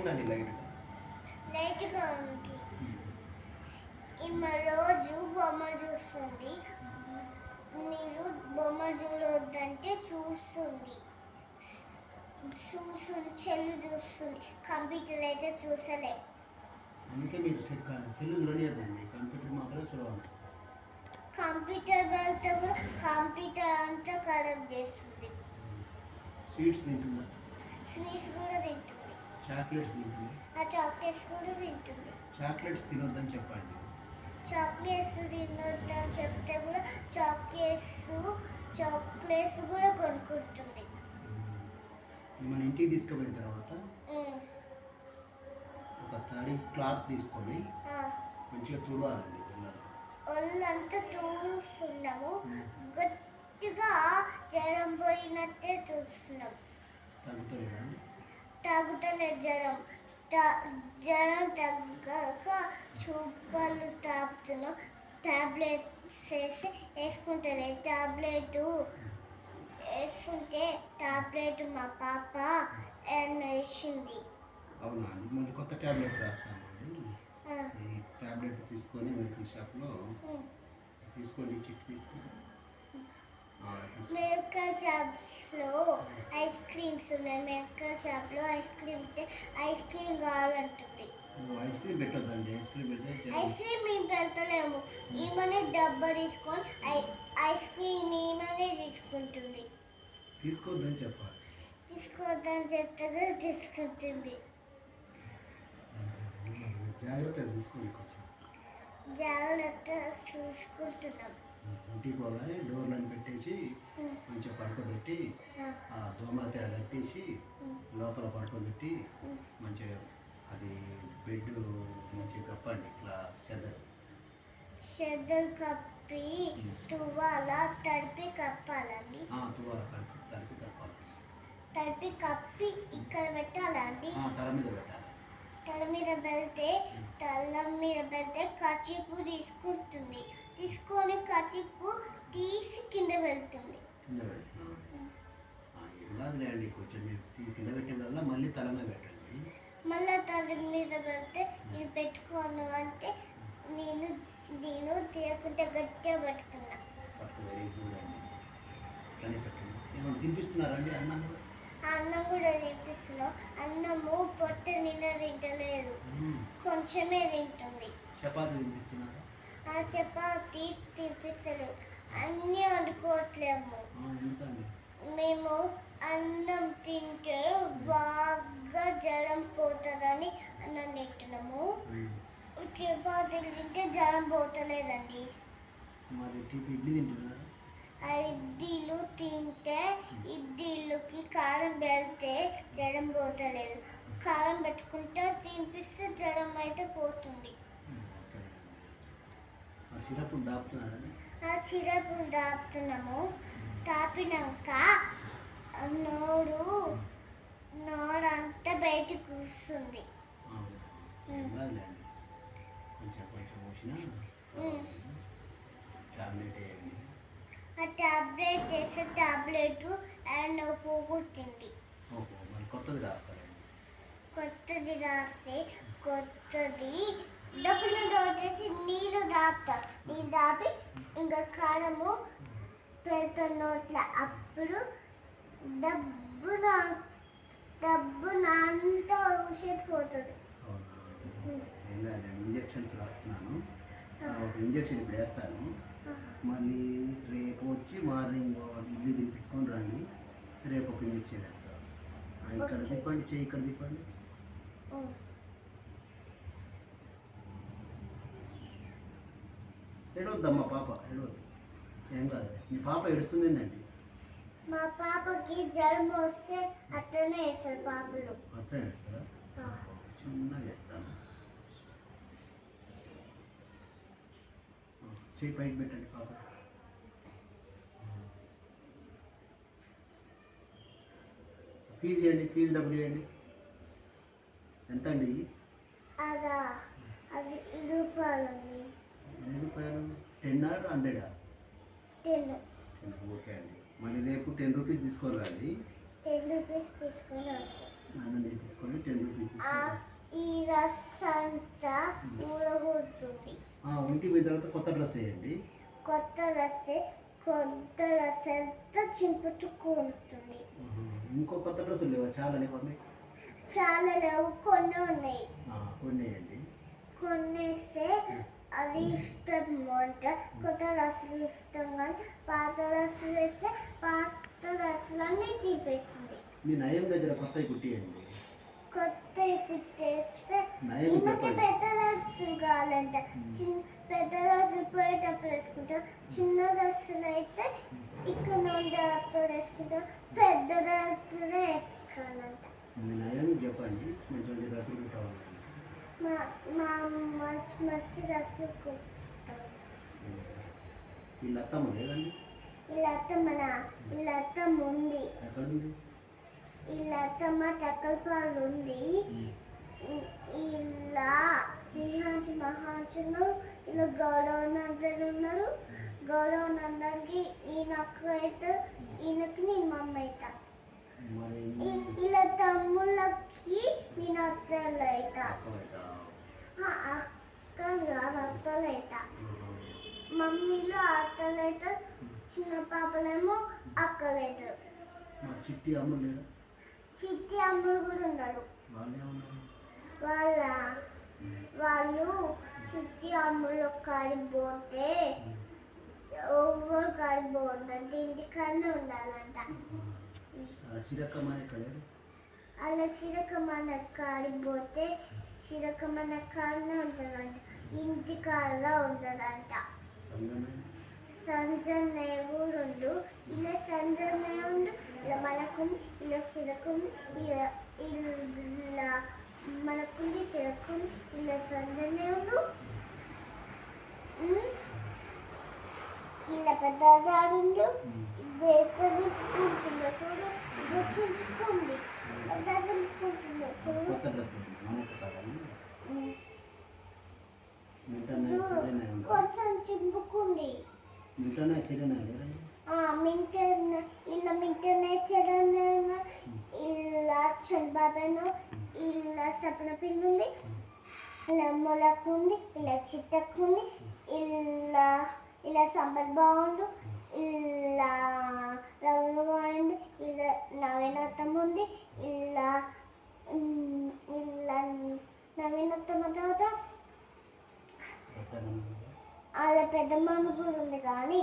ఉందండి లైట్గా ఉంది. ఈమె రోజు బొమ్మ చూస్తుంది. మీరు బొమ్మ చూడొద్దంటే చూస్తుంది. చెల్లు చూస్తుంది. కంప్యూటర్ అయితే చూసలే. అందుకే మీరు సెల్ చూడలేదండి, కంప్యూటర్ మాత్రం చూడాలి. కంప్యూటర్ వెళ్తే కూడా కంప్యూటర్ అంతా ఖరాబ్ చేస్తుంది. స్వీట్స్ తింటుందా? స్వీట్స్ కూడా తింటుంది. చాక్లెట్స్ తింటుంది. ఆ చాక్లెట్స్ కూడా తింటుంది. చాక్లెట్స్ తినొద్దని చెప్పండి. చాక్లెట్స్ తినొద్దని చెప్తే కూడా చాక్లెట్స్ కూడా కొనుక్కుంటుంది. మన ఇంటికి తీసుకుపోయిన తర్వాత ఒక తడి క్లాత్ తీసుకొని మంచిగా తుడవాలండి. ఒళ్ళంతా తూడుస్తున్నాము. గట్టిగా జ్వరం పోయినట్టే చూస్తున్నాం. తగ్గుతలేదు జ్వరం. జ్వరం తగ్గాక చూపాలు తాపుతున్నాం. టాబ్లెట్స్ వేసుకుంటలే. టాబ్లెట్ వేసుకుంటే టాబ్లెట్ మా పాప వేసింది. అవునా, మళ్ళీ కొత్త టాబ్లెట్ రాస్తామండి. ఈ టాబ్లెట్ తీసుకొని మెడికల్ షాప్లో తీసుకోండి, చిట్ తీసుకొని. మెడికల్ షాప్లో ఐస్ క్రీమ్స్ ఉన్నాయి. మెడికల్ షాప్లో ఐస్ క్రీమ్ కావాలంటుంది. ఐస్ క్రీమ్ పెట్టొద్దండి. ఐస్ క్రీమ్ మేము పెడతలేము. ఈమెనే డబ్బా తీసుకొని ఐస్ క్రీమ్ ఈమెనే తీసుకుంటుంది. తీసుకోవద్దని చెప్పాలి. తీసుకోవద్దని చెప్తే తీసుకుంటుంది. జాగ్రత్తగా తీసుకోండి, కొంచెం జాగ్రత్తగా చూసుకుంటున్నాం. ఇంటికి పోగానే డోర్లను పెట్టేసి మంచిగా పడుకోబెట్టి ఆ దోమల తెర కట్టేసి లోపల పడుకోబెట్టి మంచిగా అది బెడ్ మంచిగా కప్పండి. ఇట్లా చెద్దరు కప్పి తువ్వాల తడిపి కప్పాలండి. తువ్వాల తడిపి కప్పాలి. తడిపి కప్పి ఇక్కడ పెట్టాలండి. తల మీద పెట్టాలి. తల మీద పెడితే కచ్చిపు తీసుకుంటుంది. తీసుకొని కచ్చిపు తీసి కింద వెళ్తుంది. అండి కొంచెం కింద పెట్టిన వల్ల మళ్ళీ తల మీద పెట్టండి. మళ్ళీ తల మీద పెడితే నేను పెట్టుకోను అంటే నేను తీయకుండా గట్టిగా పట్టుకున్నా. వెరీ గుడ్ అండి. కానీ పెట్టండి. ఏమైనా తినిపిస్తున్నారండి అన్నం? అన్నం కూడా తినిపిస్తున్నాం. అన్నము పొట్ట నిండా తింటలేదు, కొంచెమే తింటుంది. చపాతీ తినిపిస్తున్నారా? చపాతీ తినిపిస్తలేదు. అన్నీ వండుకోవట్లేము. మేము అన్నం తింటే బాగా జ్వరం పోతుందని అన్నం తింటున్నాము. చపాతీలు తింటే జ్వరం పోతలేదండి. ఇడ్లీలు తింటే ఇడ్లీలకి కారం పెడితే జ్వరం పోతలేదు. కారం పెట్టుకుంటే తినిపిస్తే జ్వరం అయితే పోతుంది. సిరపులు దాపుతున్నాము. తాపినాక నోరంతా బయటకు వస్తుంది. ఆ టాబ్లెట్ వేస్తే టాబ్లెట్ పోగొట్టింది. కొత్తది రాస్తే కొత్తది డబ్బులు వచ్చేసి నీళ్ళు దాపుతాం. నీళ్ళు దాపి ఇంకా కారము పెడతాం నోట్ల. అప్పుడు డబ్బునంతా ఊసేసిపోతుంది. ఇంజక్షన్స్ రాస్తున్నాను. ఇంజక్షన్ ఇప్పుడు వేస్తాను. మళ్ళీ రేపు వచ్చి మార్నింగ్ ఇడ్లీ తినిపించుకొని రండి. రేపు ఒక ఇంజక్షన్ వేస్తాను. ఇక్కడ తిప్పండి, చెయ్యి ఇక్కడ తిప్పండి. ఏడవద్దమ్మా పాప, ఏడవద్దు. ఏం కాదు. మీ పాప ఏడుస్తుంది ఏంటండి? మా పాపకి జ్వరం వస్తే అట్లనే వేస్తారు పాపలు. అట్లనే వేస్తారా? చిన్నగా వేస్తాను. చెయ్యి పైకి పెట్టండి పాప. ఫీజు ఇవ్వండి, ఫీజు డబ్బులు ఇవ్వండి. ఎంత అండి? అది 20 రూపాయలండి. 20 రూపాయలు 10 or 100? 10. ఓకే అండి. మళ్ళీ రేపు 10 రూపీస్ తీసుకొని రండి. 10 రూపీస్ తీసుకొని వస్తాం. అన్నం తెప్పించుకొని 10 రూపీస్ ఆ ఈ రస్సంతా ఊరగొడుతుంది. ఇంటికి పోయిన తర్వాత కొత్త డ్రెస్ వేయండి. కొత్త రస్స అంతా చింపుతుంది. ఇంకో కొత్త డ్రెస్సులు లేవా? చాలా లేవా మీకు? చాలా లేవు, కొన్ని ఉన్నాయి. కొన్ని వేయండి. కొన్నేస్తే అది ఇష్టం అంట. కొత్త రస్సులు ఇష్టం కానీ పాత రస్సులు వేస్తే పాత రస్సులన్నీ తీపేస్తుంది. మీ నయం దగ్గర కొత్తవి కుట్టియండి. కొత్త కుట్టేస్తే నయం ఈమెకి చెప్పండి. పెద్ద రస్సులు కావాలంట. పెద్ద రస్సులు పోయేటప్పుడు వేసుకుంటాం, చిన్న రస్సులు అయితే ఇక్కడ ఉండేటప్పుడు వేసుకుంటాం, పెద్ద రస్సులే వేసుకోవాలంట. మీ నయం చెప్పండి, మంచి మంచి డ్రెస్సులు కుట్టాలండి. మా మంచి రస్సులు కుట్టాం. వీళ్ళ అత్తమ్మ లేదండి? వీళ్ళ అత్తమ్మ ఉంది. ఎక్కడుంది? వీళ్ళ అత్తమ్మ తక్కలపాలు ఉంది. ఇలా మహాంచులు ఇలా గౌరవనందరు ఉన్నారు. గౌరవనందరికి ఈయన అక్క అవుతారు, ఈయనకి నేను మమ్మ అవుతా. మరి ఇలా తమ్ముళ్ళకి నేను అత్తలు అవుతా. అక్క కాదు, అత్తలు అవుతా. మమ్మీలో అత్తలు అవుతారు, చిన్న పాపలేమో అక్కలు అవుతారు. చిట్టి అమ్మ లేదా? చిట్టి అమ్ములు కూడా ఉన్నారు. వాళ్ళే ఉన్నారు. వాళ్ళు చిట్టి అమ్ములు కాడిపోతే ఎవరు కాడిపోతుందంటే ఇంటికన్నా ఉండాలంట. చిరకమ్మ ఎక్కడ? అలా చిరకమ్మ కాడిపోతే చిరకమ్మ కాడనే ఉంటుందంట, ఇంటికాడ ఉంటుందంట. సంజన్నయ్య కూడా ఉండు. ఇలా సంజన్నయ్య ఉండు, ఇలా మనకు ఇలా సిరకు ఇలా మనకుంది సిరకు ఇలా సంజన్నయ్య ఉండు. ఇలా పెద్దదాడుండు. ఎక్కడ చింపుకుంటుందో చూడు, ఇది చింపుకుంది. పెద్ద చింపుకుంటుందో చూడు. కొంచెం చింపుకుంది. ఇలా మింటనే చెరన ఇలా చంబాబను ఇలా సపన పిల్లి ఉంది, ఇలా మొలకుంది, ఇలా చిట్టకుంది, ఇలా సంబర్ బాగుండు, ఇలా రవ్వ బాగుంది, ఇలా నవీనత్తం ఉంది, ఇలా నవీనత్తమ్మ తర్వాత వాళ్ళ పెద్ద మామ కూడా ఉంది. కానీ